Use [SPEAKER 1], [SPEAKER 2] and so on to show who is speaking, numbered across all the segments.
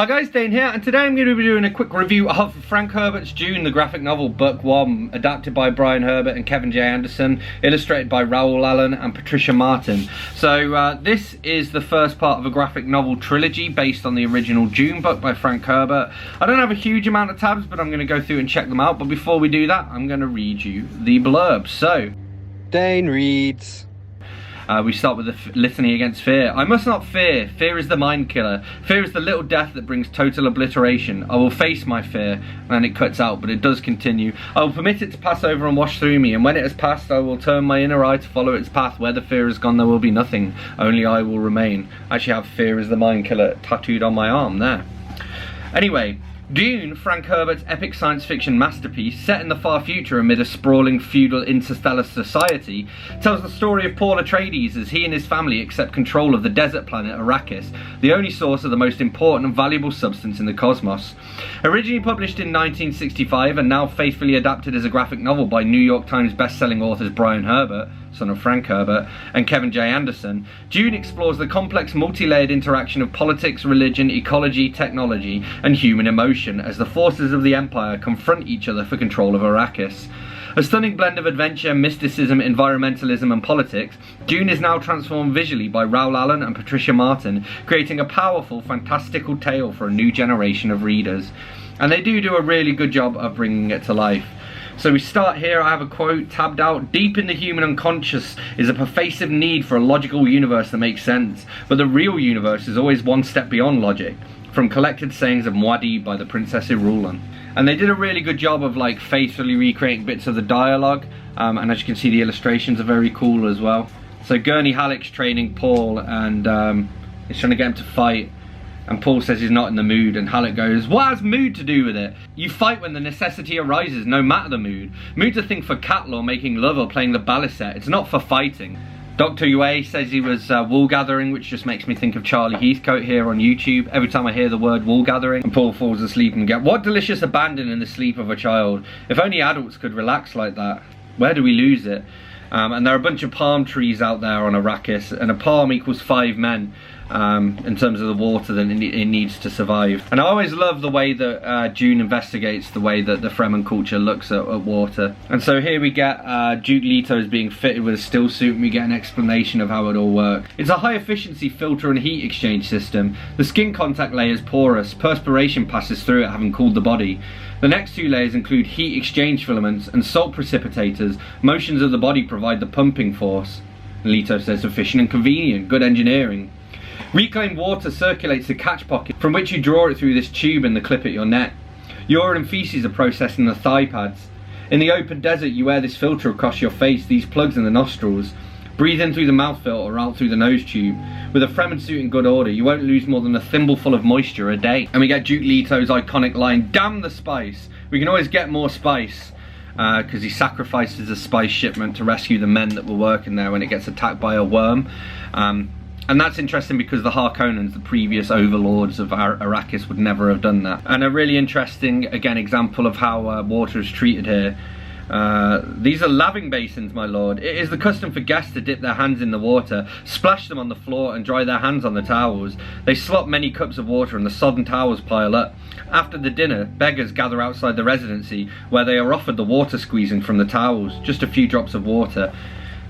[SPEAKER 1] Hi guys, Dane here, and today I'm going to be doing a quick review of Frank Herbert's Dune, the graphic novel, book 1, adapted by Brian Herbert and Kevin J. Anderson, illustrated by Raul Allen and Patricia Martin. So this is the first part of a graphic novel trilogy based on the original Dune book by Frank Herbert. I don't have a huge amount of tabs, but I'm going to go through and check them out, but before we do that, I'm going to read you the blurb. So,
[SPEAKER 2] Dane reads...
[SPEAKER 1] we start with the litany against fear. I must not fear. Fear is the mind killer. Fear is the little death that brings total obliteration. I will face my fear. And then it cuts out, but it does continue. I will permit it to pass over and wash through me. And when it has passed, I will turn my inner eye to follow its path. Where the fear is gone, there will be nothing. Only I will remain. I actually have fear is the mind killer tattooed on my arm there. Anyway. Dune, Frank Herbert's epic science fiction masterpiece, set in the far future amid a sprawling feudal interstellar society, tells the story of Paul Atreides as he and his family accept control of the desert planet Arrakis, the only source of the most important and valuable substance in the cosmos. Originally published in 1965 and now faithfully adapted as a graphic novel by New York Times best-selling authors Brian Herbert, son of Frank Herbert, and Kevin J. Anderson, Dune explores the complex multi-layered interaction of politics, religion, ecology, technology, and human emotion as the forces of the Empire confront each other for control of Arrakis. A stunning blend of adventure, mysticism, environmentalism, and politics, Dune is now transformed visually by Raul Allen and Patricia Martin, creating a powerful, fantastical tale for a new generation of readers. And they do a really good job of bringing it to life. So we start here, I have a quote tabbed out. Deep in the human unconscious is a pervasive need for a logical universe that makes sense, but the real universe is always one step beyond logic. From collected sayings of Muad'Dib by the Princess Irulan. And they did a really good job of like faithfully recreating bits of the dialogue, and as you can see the illustrations are very cool as well. So Gurney Halleck's training Paul and he's trying to get him to fight. And Paul says he's not in the mood, and Halleck goes, what has mood to do with it? You fight when the necessity arises, no matter the mood. Mood's a thing for cat law, making love or playing the balisette. It's not for fighting. Dr. Yue says he was wool gathering, which just makes me think of Charlie Heathcote here on YouTube. Every time I hear the word wool gathering, and Paul falls asleep and get, what delicious abandon in the sleep of a child. If only adults could relax like that. Where do we lose it? And there are a bunch of palm trees out there on Arrakis, and a palm equals 5 men. In terms of the water that it needs to survive. And I always love the way that Dune investigates the way that the Fremen culture looks at water. And so here we get Duke Leto is being fitted with a still suit, and we get an explanation of how it all works. It's a high efficiency filter and heat exchange system. The skin contact layer is porous, perspiration passes through it having cooled the body. The next 2 layers include heat exchange filaments and salt precipitators. Motions of the body provide the pumping force. Leto says efficient and convenient, good engineering. Reclaimed water circulates the catch pocket, from which you draw it through this tube in the clip at your neck. Urine and feces are processed in the thigh pads. In the open desert, you wear this filter across your face, these plugs in the nostrils. Breathe in through the mouth filter or out through the nose tube. With a Fremen suit in good order, you won't lose more than a thimbleful of moisture a day. And we get Duke Leto's iconic line, damn the spice. We can always get more spice. Because he sacrifices a spice shipment to rescue the men that were working there when it gets attacked by a worm. And that's interesting because the Harkonnens, the previous overlords of Arrakis, would never have done that. And a really interesting, again, example of how water is treated here. These are laving basins, my lord. It is the custom for guests to dip their hands in the water, splash them on the floor and dry their hands on the towels. They slop many cups of water and the sodden towels pile up. After the dinner, beggars gather outside the residency where they are offered the water squeezing from the towels, just a few drops of water.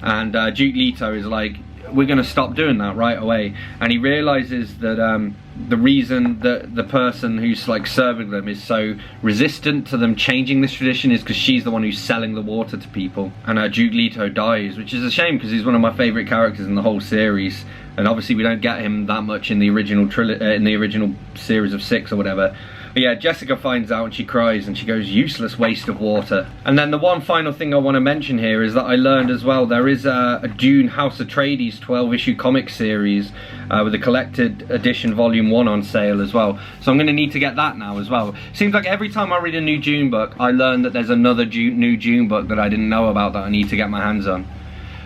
[SPEAKER 1] And Duke Leto is like, we're going to stop doing that right away. And he realizes that the reason that the person who's like serving them is so resistant to them changing this tradition is because she's the one who's selling the water to people. And Duke Leto dies, which is a shame because he's one of my favorite characters in the whole series. And obviously we don't get him that much in the original series of 6 or whatever. But yeah, Jessica finds out and she cries and she goes, useless waste of water. And then the one final thing I want to mention here is that I learned as well, there is a Dune House Atreides 12-issue comic series with a collected edition volume 1 on sale as well. So I'm going to need to get that now as well. Seems like every time I read a new Dune book, I learn that there's another new Dune book that I didn't know about that I need to get my hands on.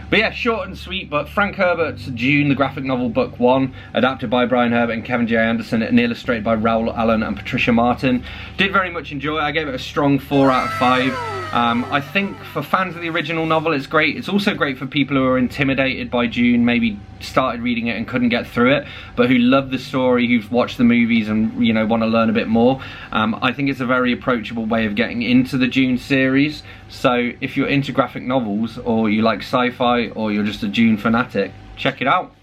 [SPEAKER 1] But yeah, short and sweet, but Frank Herbert's Dune, the graphic novel, book 1, adapted by Brian Herbert and Kevin J. Anderson and illustrated by Raul Allen and Patricia Martin. Did very much enjoy it. I gave it a strong 4 out of 5. I think for fans of the original novel it's great. It's also great for people who are intimidated by Dune, maybe started reading it and couldn't get through it, but who love the story, who've watched the movies and, you know, want to learn a bit more. I think it's a very approachable way of getting into the Dune series. So if you're into graphic novels, or you like sci-fi, or you're just a Dune fanatic, check it out.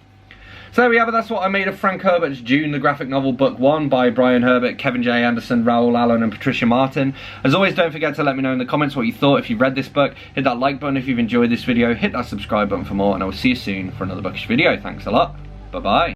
[SPEAKER 1] So there we have it, that's what I made of Frank Herbert's Dune, the graphic novel, book 1 by Brian Herbert, Kevin J. Anderson, Raul Allen and Patricia Martin. As always, don't forget to let me know in the comments what you thought if you've read this book. Hit that like button if you've enjoyed this video, hit that subscribe button for more, and I will see you soon for another bookish video. Thanks a lot, bye bye.